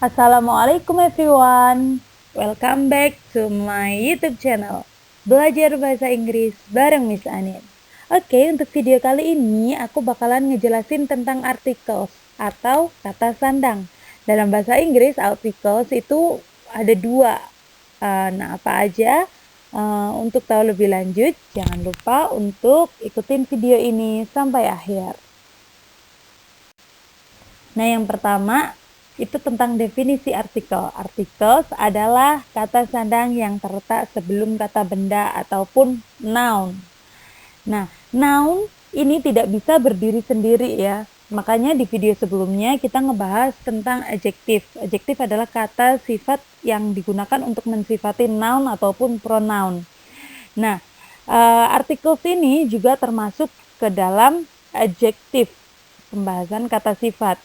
Assalamualaikum everyone. Welcome back to my YouTube channel. Belajar bahasa Inggris bareng Miss Anin. Oke, untuk video kali ini aku bakalan ngejelasin tentang articles atau kata sandang. Dalam bahasa Inggris, articles itu ada dua. Nah, apa aja? Untuk tahu lebih lanjut, jangan lupa untuk ikutin video ini sampai akhir. Nah, yang pertama itu tentang definisi artikel. Articles adalah kata sandang yang terletak sebelum kata benda ataupun noun. Nah, noun ini tidak bisa berdiri sendiri ya. Makanya di video sebelumnya kita ngebahas tentang adjektif. Adjektif adalah kata sifat yang digunakan untuk mensifati noun ataupun pronoun. Nah, articles ini juga termasuk ke dalam adjektif, pembahasan kata sifat.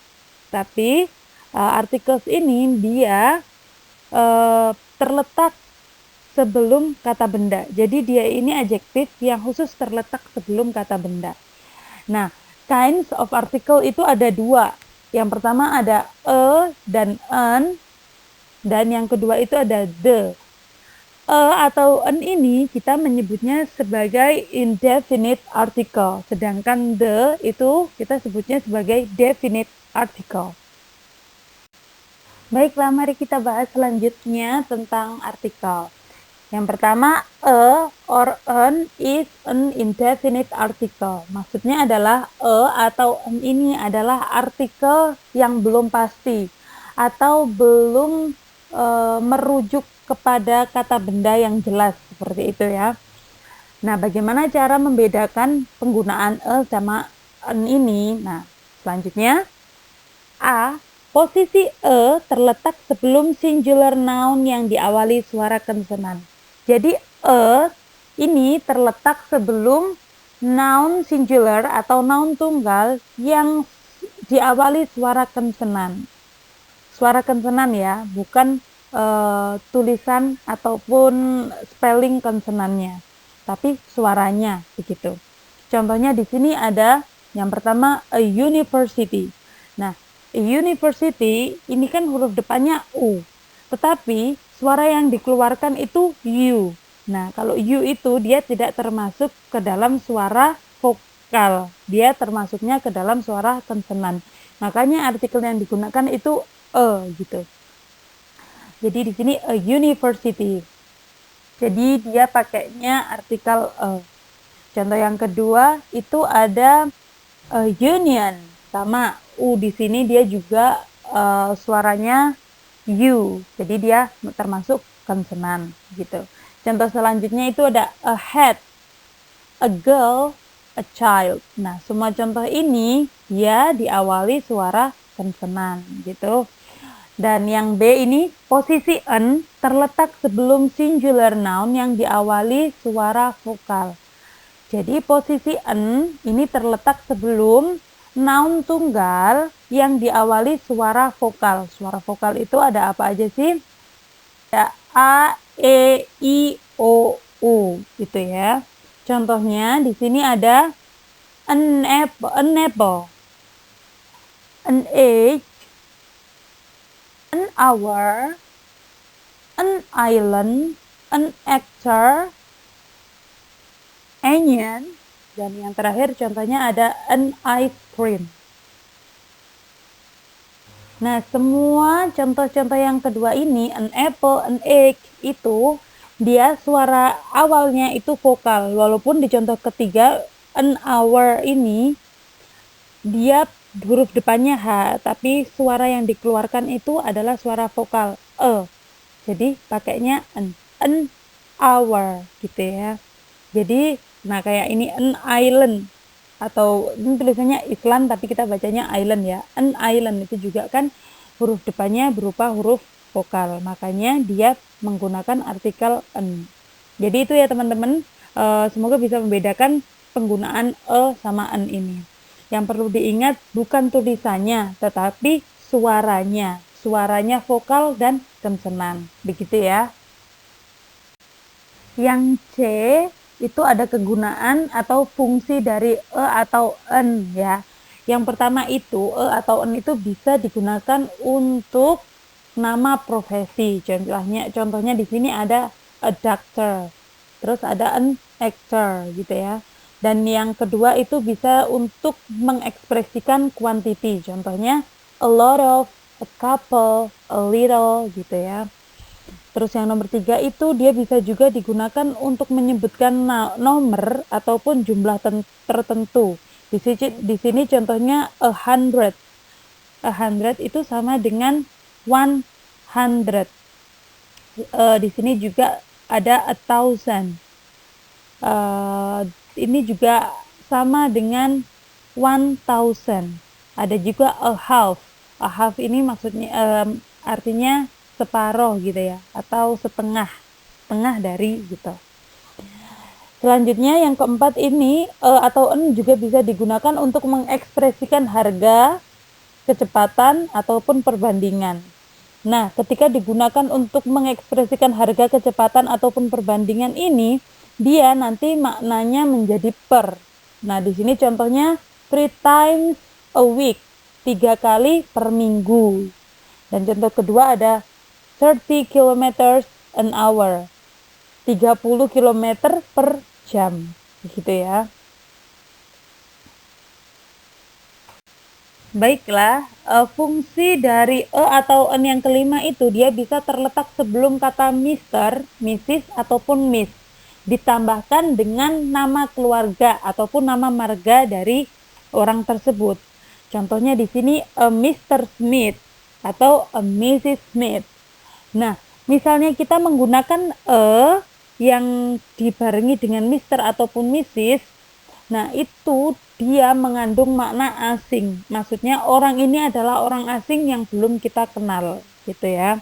Tapi articles ini dia terletak sebelum kata benda. Jadi dia ini adjektif yang khusus terletak sebelum kata benda. Nah, kinds of article itu ada dua. Yang pertama ada a dan an, dan yang kedua itu ada the. A atau an ini kita menyebutnya sebagai indefinite article, sedangkan the itu kita sebutnya sebagai definite article. Baiklah, mari kita bahas selanjutnya tentang artikel. Yang pertama, a or an is an indefinite article. Maksudnya adalah a atau an ini adalah artikel yang belum pasti atau belum merujuk kepada kata benda yang jelas, seperti itu ya. Nah, bagaimana cara membedakan penggunaan a sama an ini? Nah, selanjutnya a, posisi e terletak sebelum singular noun yang diawali suara konsonan. Jadi e ini terletak sebelum noun singular atau noun tunggal yang diawali suara konsonan. Suara konsonan ya, bukan tulisan ataupun spelling konsonannya, tapi suaranya begitu. Contohnya di sini ada yang pertama a university. Nah, university ini kan huruf depannya U, tetapi suara yang dikeluarkan itu U. Nah, kalau U itu dia tidak termasuk ke dalam suara vokal, dia termasuknya ke dalam suara konsonan. Makanya artikel yang digunakan itu gitu. Jadi di sini a university. Jadi dia pakainya artikel Contoh yang kedua itu ada a union, sama U di sini dia juga suaranya U, jadi dia termasuk konsonan gitu. Contoh selanjutnya itu ada a hat, a girl, a child. Nah, semua contoh ini dia diawali suara konsonan gitu. Dan yang B ini posisi an terletak sebelum singular noun yang diawali suara vokal. Jadi posisi an ini terletak sebelum noun tunggal yang diawali suara vokal. Suara vokal itu ada apa aja sih? Ada A, E, I, O, U gitu ya. Contohnya di sini ada an apple, an age, an hour, an island, an actor, onion, dan yang terakhir contohnya ada an ice cream. Nah, semua contoh-contoh yang kedua ini, an apple, an egg, itu dia suara awalnya itu vokal. Walaupun di contoh ketiga, an hour ini dia huruf depannya H, tapi suara yang dikeluarkan itu adalah suara vokal E. Jadi pakainya an hour gitu ya. Jadi nah kayak ini an island, atau ini tulisannya Island tapi kita bacanya island ya. An island itu juga kan huruf depannya berupa huruf vokal, makanya dia menggunakan artikel an. Jadi itu ya teman-teman, semoga bisa membedakan penggunaan e sama an ini. Yang perlu diingat bukan tulisannya tetapi suaranya, suaranya vokal dan konsonan, begitu ya. Yang C itu ada kegunaan atau fungsi dari e atau en ya. Yang pertama itu e atau en itu bisa digunakan untuk nama profesi. Contohnya di sini ada a doctor, terus ada an actor gitu ya. Dan yang kedua itu bisa untuk mengekspresikan quantity. Contohnya a lot of, a couple, a little gitu ya. Terus yang nomor 3 itu dia bisa juga digunakan untuk menyebutkan nomor ataupun jumlah tertentu. Di sini contohnya 100. 100 itu sama dengan 100. Di sini juga ada 1,000. Ini juga sama dengan 1,000. Ada juga a half. A half ini maksudnya artinya separuh gitu ya, atau setengah dari gitu. Selanjutnya yang keempat ini atau n juga bisa digunakan untuk mengekspresikan harga, kecepatan ataupun perbandingan. Nah, ketika digunakan untuk mengekspresikan harga, kecepatan ataupun perbandingan ini, dia nanti maknanya menjadi per. Nah, di sini contohnya 3 times a week, 3 kali per minggu. Dan contoh kedua ada 30 kilometers an hour, 30 km per jam, gitu ya. Baiklah, fungsi dari atau n yang kelima itu dia bisa terletak sebelum kata Mr, Mrs, ataupun Miss, ditambahkan dengan nama keluarga ataupun nama marga dari orang tersebut. Contohnya di sini a Mr. Smith atau a Mrs. Smith. Nah, misalnya kita menggunakan yang dibarengi dengan Mr ataupun Mrs, nah itu dia mengandung makna asing. Maksudnya orang ini adalah orang asing yang belum kita kenal, gitu ya.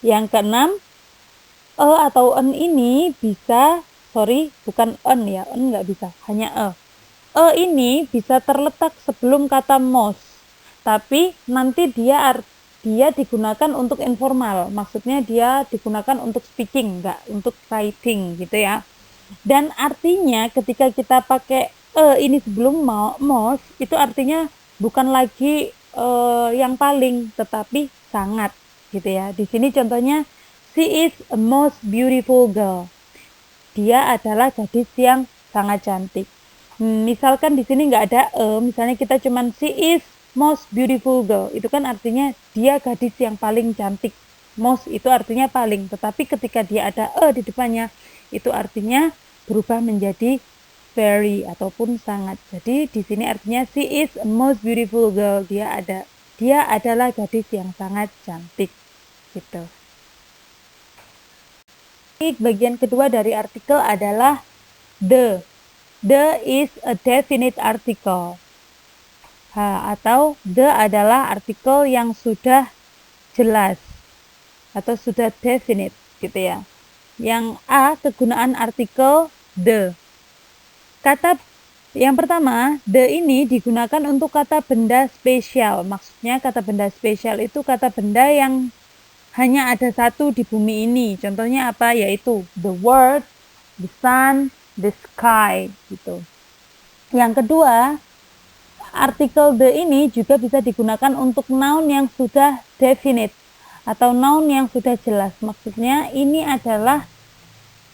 Yang keenam, atau n ini bisa, bukan n ya, n nggak bisa, hanya ini bisa terletak sebelum kata most, tapi nanti dia digunakan untuk informal, maksudnya dia digunakan untuk speaking, enggak untuk writing gitu ya. Dan artinya ketika kita pakai ini sebelum most, itu artinya bukan lagi yang paling, tetapi sangat gitu ya. Di sini contohnya she is a most beautiful girl. Dia adalah gadis yang sangat cantik. Misalkan di sini nggak ada misalnya kita cuman she is most beautiful girl, itu kan artinya dia gadis yang paling cantik. Most itu artinya paling, tetapi ketika dia ada di depannya, itu artinya berubah menjadi very ataupun sangat. Jadi di sini artinya she is a most beautiful girl, dia adalah gadis yang sangat cantik gitu. Bagian kedua dari artikel adalah the. The is a definite article. Atau the adalah artikel yang sudah jelas atau sudah definite gitu ya. Yang A, kegunaan artikel the. Kata yang pertama, the ini digunakan untuk kata benda spesial. Maksudnya kata benda spesial itu kata benda yang hanya ada satu di bumi ini. Contohnya apa? Yaitu the world, the sun, the sky gitu. Yang kedua, artikel the ini juga bisa digunakan untuk noun yang sudah definite atau noun yang sudah jelas. Maksudnya ini adalah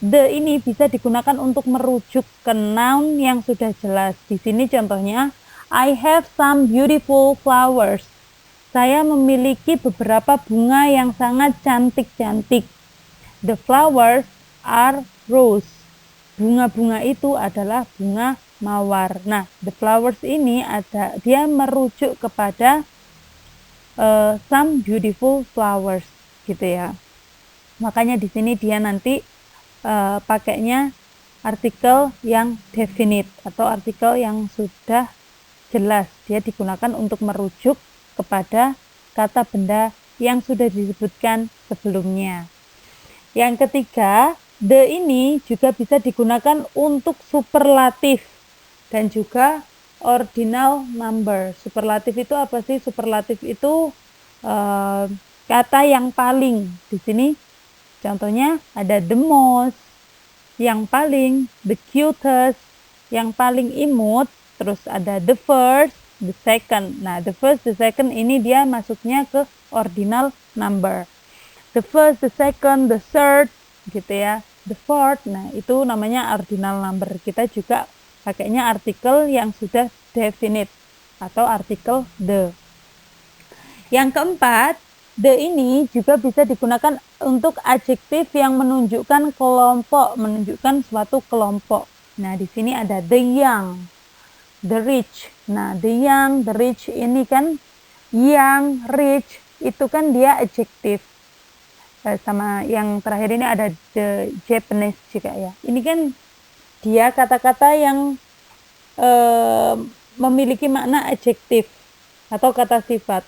the ini bisa digunakan untuk merujuk ke noun yang sudah jelas. Di sini contohnya I have some beautiful flowers. Saya memiliki beberapa bunga yang sangat cantik-cantik. The flowers are rose. Bunga-bunga itu adalah bunga mawar. Nah, the flowers ini dia merujuk kepada some beautiful flowers gitu ya. Makanya di sini dia nanti pakainya artikel yang definite atau artikel yang sudah jelas. Dia digunakan untuk merujuk kepada kata benda yang sudah disebutkan sebelumnya. Yang ketiga, the ini juga bisa digunakan untuk superlatif dan juga ordinal number. Superlatif itu apa sih? Superlatif itu kata yang paling. Di sini contohnya ada the most, yang paling, the cutest, yang paling imut, terus ada the first, the second. Nah, the first, the second ini dia masuknya ke ordinal number. The first, the second, the third, gitu ya. The fourth, nah itu namanya ordinal number. Kita juga pakainya artikel yang sudah definite atau artikel the. Yang keempat, the ini juga bisa digunakan untuk adjektif yang menunjukkan kelompok, menunjukkan suatu kelompok. Nah, di sini ada the young, the rich. Nah, the young, the rich ini kan young, rich itu kan dia adjektif. Sama yang terakhir ini ada the Japanese juga ya. Ini kan dia kata-kata yang memiliki makna adjektif atau kata sifat.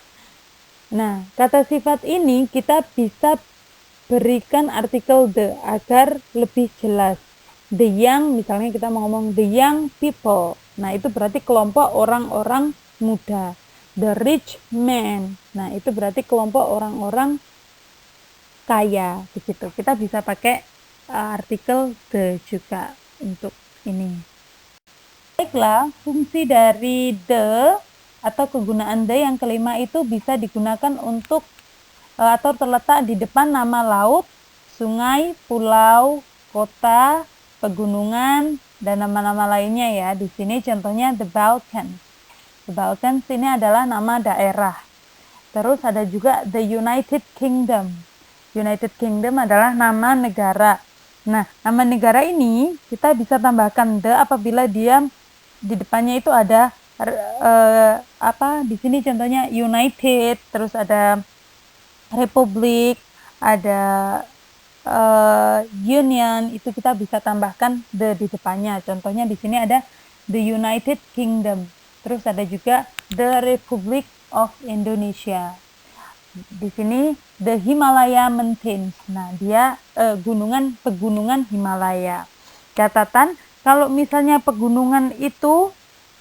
Nah, kata sifat ini kita bisa berikan artikel the agar lebih jelas. The young, misalnya kita mau ngomong the young people. Nah, itu berarti kelompok orang-orang muda. The rich man. Nah, itu berarti kelompok orang-orang kaya. Begitu. Kita bisa pakai artikel the juga untuk ini. Baiklah, fungsi dari the atau kegunaan the yang kelima itu bisa digunakan untuk atau terletak di depan nama laut, sungai, pulau, kota, pegunungan, dan nama-nama lainnya ya. Di sini contohnya the Balkans. The Balkans ini adalah nama daerah. Terus ada juga the United Kingdom. United Kingdom adalah nama negara. Nah, nama negara ini kita bisa tambahkan the apabila dia di depannya itu ada di sini contohnya United, terus ada Republik, ada Union, itu kita bisa tambahkan the di depannya. Contohnya di sini ada the United Kingdom, terus ada juga the Republic of Indonesia. Di sini the Himalaya Mountains. Nah, dia pegunungan Himalaya. Catatan, kalau misalnya pegunungan itu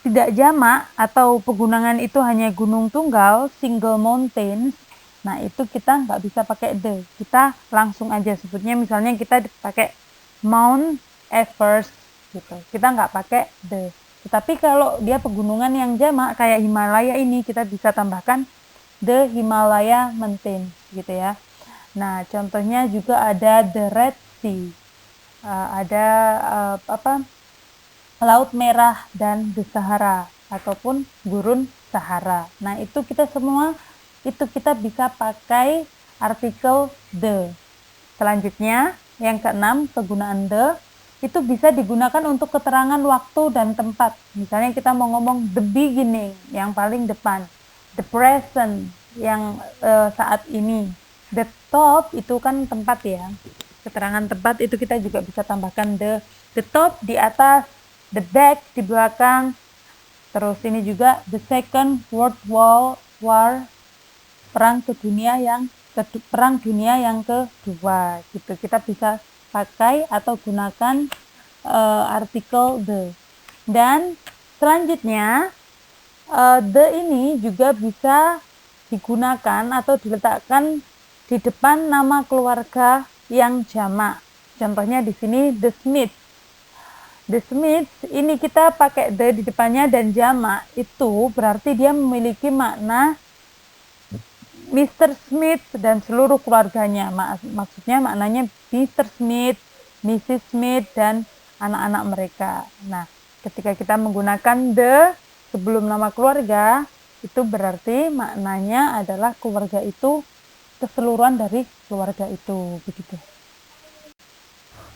tidak jamak atau pegunungan itu hanya gunung tunggal, single mountains, nah itu kita nggak bisa pakai the. Kita langsung aja sebutnya, misalnya kita pakai Mount Everest gitu. Kita nggak pakai the. Tetapi kalau dia pegunungan yang jamak kayak Himalaya ini, kita bisa tambahkan the Himalaya Mountains gitu ya. Nah, contohnya juga ada the Red Sea. Ada Laut Merah dan the Sahara ataupun Gurun Sahara. Nah, itu kita semua kita bisa pakai artikel the. Selanjutnya, yang keenam, penggunaan the itu bisa digunakan untuk keterangan waktu dan tempat. Misalnya kita mau ngomong the beginning, yang paling depan, the present, yang saat ini, the top itu kan tempat ya. Keterangan tempat itu kita juga bisa tambahkan the top di atas, the back di belakang. Terus ini juga the Second World War, perang dunia yang kedua gitu. Kita bisa pakai atau gunakan artikel the. Dan selanjutnya the ini juga bisa digunakan atau diletakkan di depan nama keluarga yang jamak. Contohnya di sini the Smith. The Smiths ini kita pakai the di depannya dan jamak, itu berarti dia memiliki makna Mr. Smith dan seluruh keluarganya. Maksudnya maknanya Mr. Smith, Mrs. Smith, dan anak-anak mereka. Nah, ketika kita menggunakan the sebelum nama keluarga, itu berarti maknanya adalah keluarga itu, keseluruhan dari keluarga itu, begitu.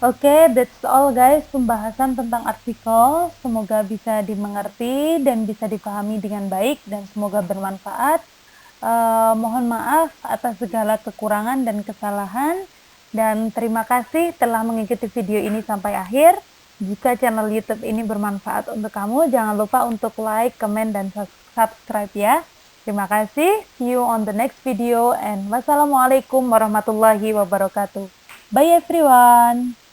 Oke, that's all guys, pembahasan tentang artikel. Semoga bisa dimengerti dan bisa dipahami dengan baik dan semoga bermanfaat. Mohon maaf atas segala kekurangan dan kesalahan, dan terima kasih telah mengikuti video ini sampai akhir. Jika channel YouTube ini bermanfaat untuk kamu, jangan lupa untuk like, comment, dan subscribe ya. Terima kasih, see you on the next video, and wassalamualaikum warahmatullahi wabarakatuh. Bye everyone.